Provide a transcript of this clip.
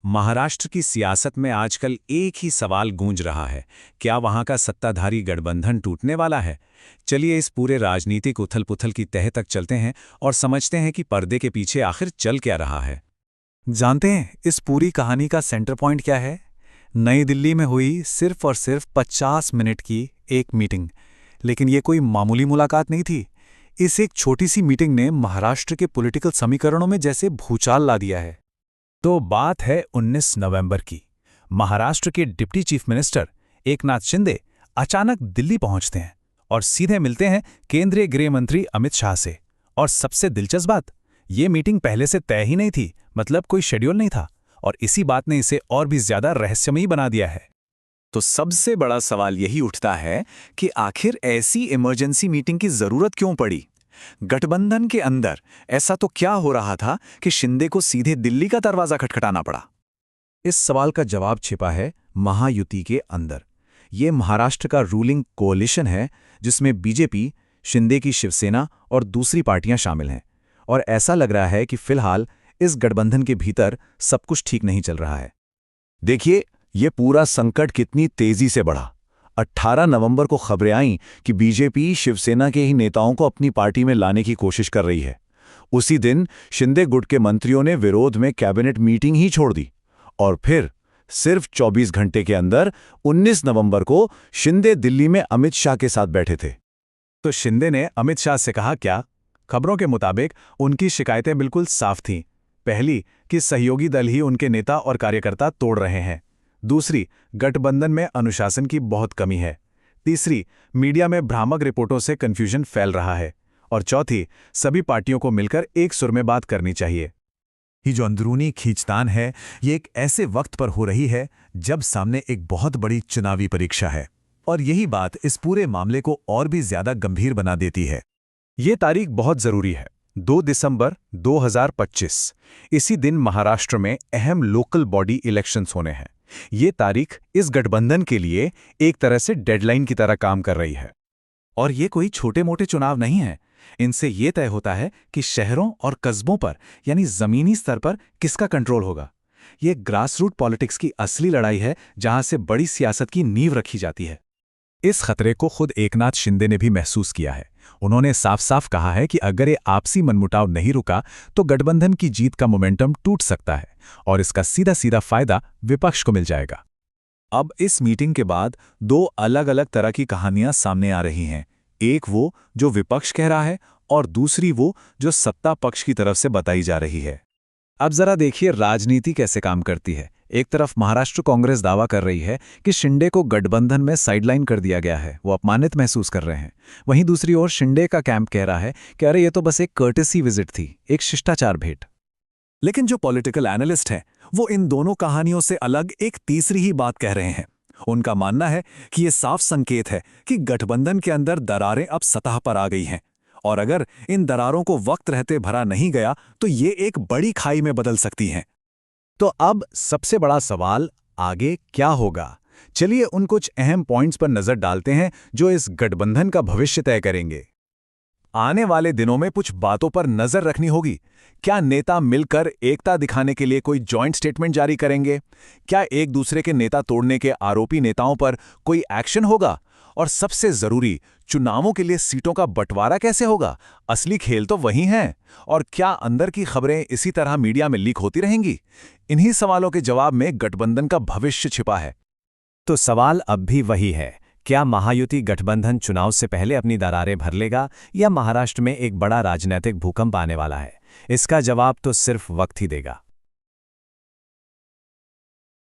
महाराष्ट्र की सियासत में आजकल एक ही सवाल गूंज रहा है, क्या वहां का सत्ताधारी गठबंधन टूटने वाला है? चलिए इस पूरे राजनीतिक उथल-पुथल की तह तक चलते हैं और समझते हैं कि पर्दे के पीछे आखिर चल क्या रहा है। जानते हैं इस पूरी कहानी का सेंटर पॉइंट क्या है? नई दिल्ली में हुई सिर्फ और सिर्फ 50 मिनट की एक मीटिंग। लेकिन ये कोई मामूली मुलाकात नहीं थी। इस एक छोटी सी मीटिंग ने महाराष्ट्र के पॉलिटिकल समीकरणों में जैसे भूचाल ला दिया है। तो बात है 19 नवंबर की। महाराष्ट्र के deputy chief minister Eknath Shinde अचानक दिल्ली पहुंचते हैं और सीधे मिलते हैं केंद्रीय गृह मंत्री अमित शाह से। और सबसे दिलचस्प बात, ये मीटिंग पहले से तय ही नहीं थी, मतलब कोई शेड्यूल नहीं था, और इसी बात ने इसे और भी ज्यादा रहस्यमयी बना दिया है। तो सबसे बड़ा सवाल यही उठता है कि आखिर ऐसी इमरजेंसी मीटिंग की जरूरत क्यों पड़ी? गठबंधन के अंदर ऐसा तो क्या हो रहा था कि शिंदे को सीधे दिल्ली का दरवाजा खटखटाना पड़ा? इस सवाल का जवाब छिपा है महायुति के अंदर। ये महाराष्ट्र का रूलिंग कोalition है जिसमें बीजेपी, शिंदे की शिवसेना और दूसरी पार्टियां शामिल हैं। और ऐसा लग रहा है कि फिलहाल इस गठबंधन के भीतर सब कुछ ठीक नहीं चल रहा है। देखिए, ये पूरा संकट कितनी तेजी से बढ़ा। 18 नवंबर को खबरें आईं कि बीजेपी शिवसेना के ही नेताओं को अपनी पार्टी में लाने की कोशिश कर रही है। उसी दिन शिंदे गुट के मंत्रियों ने विरोध में कैबिनेट मीटिंग ही छोड़ दी। और फिर सिर्फ 24 घंटे के अंदर 19 नवंबर को शिंदे दिल्ली में अमित शाह के साथ बैठे थे। तो शिंदे ने अमित शाह से कहा क्या? खबरों के मुताबिक उनकी शिकायतें बिल्कुल साफ थीं। पहली कि सहयोगी दल ही उनके नेता और कार्यकर्ता तोड़ रहे हैं। दूसरी, गठबंधन में अनुशासन की बहुत कमी है। तीसरी, मीडिया में भ्रामक रिपोर्टों से कंफ्यूजन फैल रहा है। और चौथी, सभी पार्टियों को मिलकर एक सुर में बात करनी चाहिए। ये जो अंदरूनी खींचतान है, ये एक ऐसे वक्त पर हो रही है जब सामने एक बहुत बड़ी चुनावी परीक्षा है। और यही बात इस पूरे मामले को और भी ज्यादा गंभीर बना देती है। ये तारीख बहुत जरूरी है, 2 दिसंबर 2025। इसी दिन महाराष्ट्र में अहम लोकल बॉडी इलेक्शंस होने हैं। ये तारीख इस गठबंधन के लिए एक तरह से डेडलाइन की तरह काम कर रही है। और ये कोई छोटे मोटे चुनाव नहीं है। इनसे ये तय होता है कि शहरों और कस्बों पर, यानी जमीनी स्तर पर, किसका कंट्रोल होगा। ये ग्रासरूट पॉलिटिक्स की असली लड़ाई है, जहां से बड़ी सियासत की नींव रखी जाती है। इस खतरे को खुद एकनाथ शिंदे ने भी महसूस किया है। उन्होंने साफ साफ कहा है कि अगर ये आपसी मनमुटाव नहीं रुका तो गठबंधन की जीत का मोमेंटम टूट सकता है और इसका सीधा सीधा फायदा विपक्ष को मिल जाएगा। अब इस मीटिंग के बाद 2 अलग अलग तरह की कहानियां सामने आ रही हैं। एक वो जो विपक्ष कह रहा है और दूसरी वो जो सत्ता पक्ष की तरफ से बताई जा रही है। अब जरा देखिए राजनीति कैसे काम करती है। एक तरफ महाराष्ट्र कांग्रेस दावा कर रही है कि शिंदे को गठबंधन में साइडलाइन कर दिया गया है, वो अपमानित महसूस कर रहे हैं। वहीं दूसरी ओर शिंदे का कैंप कह रहा है कि अरे ये तो बस एक कर्टेसी विजिट थी, एक शिष्टाचार भेंट। लेकिन जो पॉलिटिकल एनालिस्ट हैं, वो इन दोनों कहानियों से अलग एक तीसरी ही बात कह रहे हैं। उनका मानना है कि ये साफ संकेत है कि गठबंधन के अंदर दरारें अब सतह पर आ गई हैं, और अगर इन दरारों को वक्त रहते भरा नहीं गया तो ये एक बड़ी खाई में बदल सकती हैं। तो अब सबसे बड़ा सवाल, आगे क्या होगा? चलिए उन कुछ अहम पॉइंट्स पर नजर डालते हैं जो इस गठबंधन का भविष्य तय करेंगे। आने वाले दिनों में कुछ बातों पर नजर रखनी होगी। क्या नेता मिलकर एकता दिखाने के लिए कोई जॉइंट स्टेटमेंट जारी करेंगे? क्या एक दूसरे के नेता तोड़ने के आरोपी नेताओं पर कोई एक्शन होगा? और सबसे जरूरी, चुनावों के लिए सीटों का बंटवारा कैसे होगा? असली खेल तो वही है। और क्या अंदर की खबरें इसी तरह मीडिया में लीक होती रहेंगी? इन्हीं सवालों के जवाब में गठबंधन का भविष्य छिपा है। तो सवाल अब भी वही है, क्या महायुति गठबंधन चुनाव से पहले अपनी दरारें भर लेगा या महाराष्ट्र में एक बड़ा राजनीतिक भूकंप आने वाला है? इसका जवाब तो सिर्फ वक्त ही देगा।